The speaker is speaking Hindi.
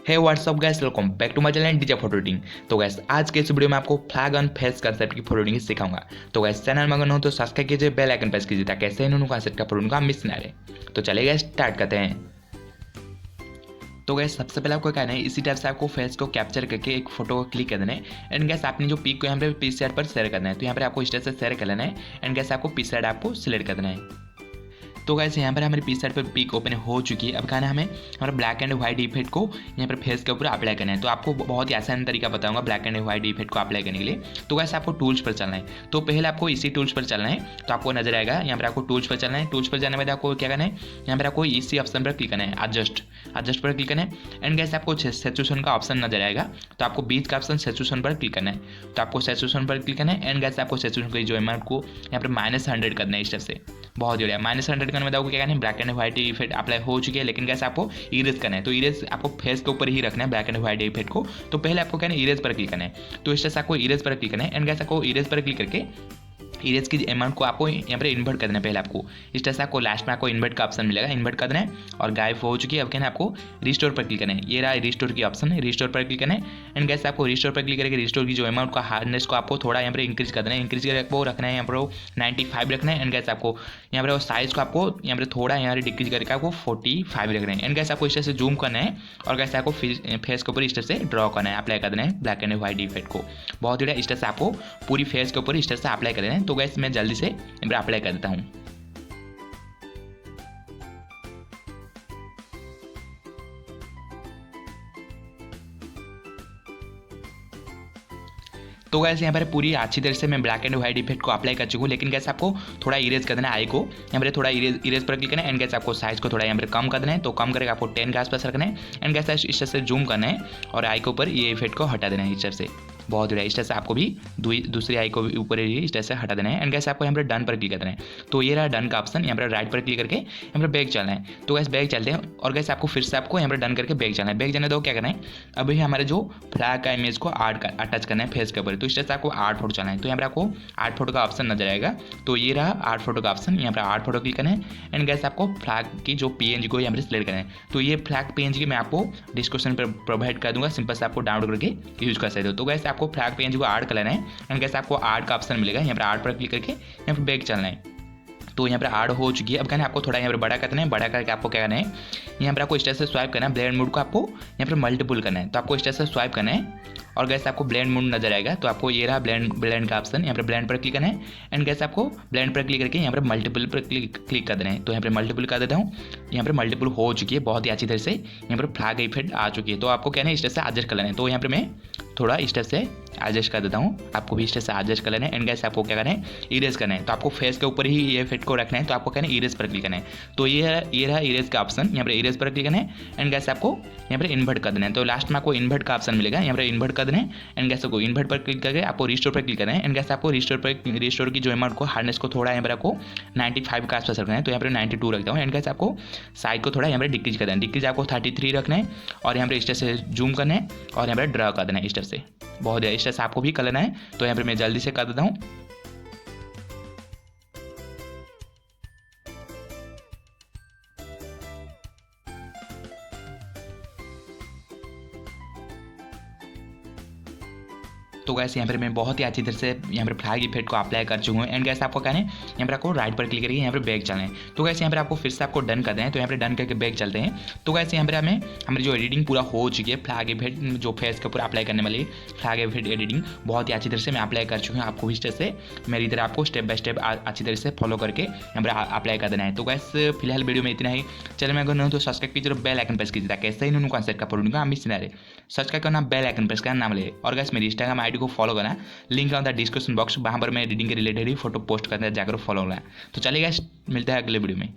Hey what's up guys, welcome back to my channel DJ photo editing. तो गाइस आज के इस वीडियो में आपको फ्लैग ऑन फेस कंसेप्ट की फोटो एडिटिंग सिखाऊंगा। तो गाइस चैनल में अगर हो तो सब्सक्राइब कीजिए, बेल आइकन प्रेस कीजिए ताकि ऐसे ही कंसेप्ट का फोटो एडिटिंग का मिस ना रहे। तो चलिए गाइस स्टार्ट करते हैं। तो गैस सबसे पहले आपको कहना है इसी टाइप से आपको फेस को कैप्चर करके एक फोटो को क्लिक कर देना है। एंड गैस आपने जो पिक को यहाँ पे PicsArt पर शेयर करना है, तो यहाँ पर आपको इस टाइप से शेयर कर लेना है। एंड गैस आपको PicsArt आपको सिलेक्ट कर देना है। तो गैस यहाँ पर हमारी PicsArt पर पिक ओपन हो चुकी है। अब कहना है हमें हमारा ब्लैक एंड व्हाइट इफेक्ट को यहाँ पर फेस के ऊपर अप्लाई करना है। तो आपको बहुत ही आसान तरीका बताऊंगा ब्लैक एंड व्हाइट इफेक्ट को अप्लाई करने के लिए। तो गैस आपको टूल्स पर चलना है। तो पहले आपको इसी टूल्स पर चलना है। तो आपको नजर आएगा यहाँ पर आपको टूल्स पर चलना है। टूल्स पर जाने के बाद आपको क्या करना है, यहाँ पर आपको इसी ऑप्शन पर क्लिक करना है, एडजस्ट पर क्लिक करना है। एंड गैस आपको सैचुरेशन का ऑप्शन नजर आएगा। तो आपको बीच का ऑप्शन सैचुरेशन पर क्लिक करना है। तो आपको सैचुरेशन पर क्लिक करना है। एंड गैस आपको सैचुरेशन की जो अमाउंट को यहाँ पर -100 करना है इस टाइप से। बहुत बढ़िया, -100 करने में आपको क्या करना है, black and white effect apply हो चुकी है। लेकिन कैसे आपको इरेज करना है, तो इरेज आपको फेस के ऊपर ही रखना है ब्लैक एंड व्हाइट इफेक्ट को। तो पहले आपको क्या है, इरेज पर क्लिक करना है। तो इस तरह से आपको इरेज पर क्लिक करना है। एंड कैसे आपको इरेज पर क्लिक करके इरेज की अमाउंट को आपको यहाँ पर इन्वर्ट कर देना है। पहले आपको इस तरह से आपको लास्ट में आपको इन्वर्ट का ऑप्शन मिलेगा, इन्वर्ट कर देना है और गायब हो चुकी है। अब क्या है आपको रिस्टोर पर क्लिक करना है। ये रहा रिस्टोर की ऑप्शन है, रिस्टोर पर क्लिक करना है। एंड कैसे आपको रिस्टोर पर क्लिक करके रिस्टोर की जो अमाउंट का हार्डनेस को आपको थोड़ा यहाँ पर इंक्रीज कर देना है। इंक्रीज करके आपको रखना है यहाँ पर 95 रखना है। एंड कैसे आपको यहाँ पर साइज को आपको यहाँ पर थोड़ा यहाँ पर डिक्रीज करके आपको 45 रखना है। एंड कैसे आपको इस तरह से जूम करना है और कैसे आपको फेस के ऊपर इस तरह से ड्रॉ करना है, अप्लाई कर देना है ब्लैक एंड व्हाइट इफेक्ट को। बहुत बढ़िया, इस तरह से आपको पूरी फेस के ऊपर इस तरह से अप्लाई कर देना है। तो गैस मैं जल्दी से अप्लाई कर देता हूं। तो गैस यहाँ पर पूरी अच्छी तरह से मैं ब्लैक एंड व्हाइट इफेक्ट को अप्लाई कर चुका हूँ। लेकिन गैस आपको थोड़ा इरेज कर देना है आई को, यहाँ पर थोड़ा इरेज पर क्लिक करना है। एंड गैस आपको साइज को थोड़ा यहाँ पर कम कर देना है। तो कम करके आपको 10 के आसपास रखना है। एंड गैस इस तरह से जूम करना है और आई के ऊपर ये इफेक्ट को हटा देना है इस तरह से। बहुत बढ़िया, इस तरह से आपको भी दूसरी आई को ऊपर इस तरह से हटा देना है। एंड गैस आपको यहाँ पर डन पर क्लिक करना है। तो ये रहा डन का ऑप्शन, यहाँ पर राइट पर क्लिक करके यहाँ पर बैक चलना है। तो गैस बैक चलते हैं और गैस आपको फिर से आपको यहाँ पर डन करके बैक चलना है। बैक जाने दो, क्या करना है, अभी हमारे जो फ्लैग का इमेज को अटैच करना है फेस के ऊपर। तो इस तरह से आपको 8 फोटो चलना है। तो यहाँ पर आपको 8 फोटो का ऑप्शन नजर आएगा। तो ये रहा 8 फोटो का ऑप्शन, यहाँ पर 8 फोटो क्लिक करना है। एंड गैस आपको फ्लैग की जो PNG को यहाँ पर सिलेक्ट करना है। तो ये फ्लैग PNG की मैं आपको डिस्क्रिप्शन पर प्रोवाइड कर दूंगा, सिंपल से आपको डाउनलोड करके यूज कर सकते हो। तो गैस आपको फ्लैग PNG को ऐड कर लेना है। एंड गैस आपको ऐड का ऑप्शन मिलेगा, यहाँ पर ऐड पर क्लिक करके यहाँ पर बैक चलना है। तो यहाँ पर ऐड हो चुकी है। अब कहना है आपको थोड़ा यहाँ पर बड़ा करना है। बड़ा करके आपको क्या करना है, यहाँ पर आपको इस तरह से स्वाइप करना है। ब्लेंड मोड को आपको यहाँ पर मल्टीपल करना है। तो आपको इस तरह से स्वाइप करना है और गैस आपको ब्लेंड मोड नजर आएगा। तो आपको ये रहा ब्लेंड का ऑप्शन, यहाँ पर ब्लेंड पर क्लिक करना है। एंड गैस आपको ब्लेंड पर क्लिक करके यहाँ पर मल्टीपल पर क्लिक कर देना है। तो यहाँ पर मल्टीपल कर देता हूँ, यहाँ पर मल्टीपल हो चुकी है। बहुत ही अच्छी तरह से यहाँ पर फ्लैग इफेक्ट आ चुकी है। तो आपको क्या है इस तरह से एडजस्ट कर लेना है। तो यहाँ पर मैं थोड़ा इस तरह से एडजस्ट कर देता हूँ, आपको भी इस तरह से एडजस्ट कर लेना है। एंड गैस आपको क्या करना है, इरेज करना है। तो आपको फेस के ऊपर ही ये इफेक्ट को रखना है। तो आपको क्या है इरेज पर क्लिक करना है। तो ये रहा इरेज का ऑप्शन, यहाँ पर इरेज पर क्लिक करना है। एंड गैस आपको यहाँ पर इन्वर्ट कर देना है। तो लास्ट में आपको इन्वर्ट का ऑप्शन मिलेगा, यहाँ पर इन्वर्ट कर देना है। एंड गैस को इन्वर्ट पर क्लिक करके आपको रिस्टोर पर क्लिक करना है। एंड गैस आपको रिस्टोर की जो अमाउंट को हार्डनेस को थोड़ा यहाँ पर आपको 95 के आसपास रखना है। तो यहाँ पर 92 रखता हूँ। एंड गैस आपको साइज को थोड़ा यहाँ पर डिक्रीज कर देना है। डिक्रीज आपको 33 रखना है और यहाँ पर इस तरह से जूम करना है और यहाँ पर ड्रा कर देना है इस तरह से। बहुत इस तरह से आपको भी कर लेना है। तो यहाँ पर मैं जल्दी से कर देता हूँ। तो गैस यहाँ पर मैं बहुत ही अच्छी तरह से यहाँ पर फ्लैग इफेक्ट को अप्लाई कर चुका हूँ। एंड गैस आपको कहना है यहाँ पर आपको राइट पर क्लिक करके यहाँ पर बैक चलना है। तो गैस यहाँ पर आपको फिर से आपको डन कर देना है। तो यहाँ पर डन करके बैक चलते हैं। तो गैस यहाँ पर हमें हमारी जो एडिटिंग पूरा हो चुकी है, फ्लैग इफेक्ट जो फेस के ऊपर अप्लाई करने वाली फ्लैग इफेक्ट एडिटिंग बहुत ही अच्छी तरह से मैं अप्लाई कर चुका हूँ। आपको इस तरह से मेरी तरह आपको स्टेप बाय स्टेप अच्छी तरह से फॉलो करके यहाँ पर अप्लाई कर देना है। तो गैस फिलहाल वीडियो में इतना ही। चैनल में अगर नहीं तो सब्सक्राइब कीजिए, बेल आइकन प्रेस कीजिए ताकि ऐसे ही नोन कॉन्सेप्ट का प्रोडक्ट का मिस ना रहे। सब्सक्राइब करना, बेल आइकन प्रेस करना नाम ले। और गैस मेरी इंस्टाग्राम ID को फॉलो करना, link on the description box, वहाँ पर मैं एडिटिंग के रिलेटेड ही फोटो पोस्ट करते हैं, जाकर फॉलो करना। तो चलिए गाइस मिलते हैं अगले वीडियो में।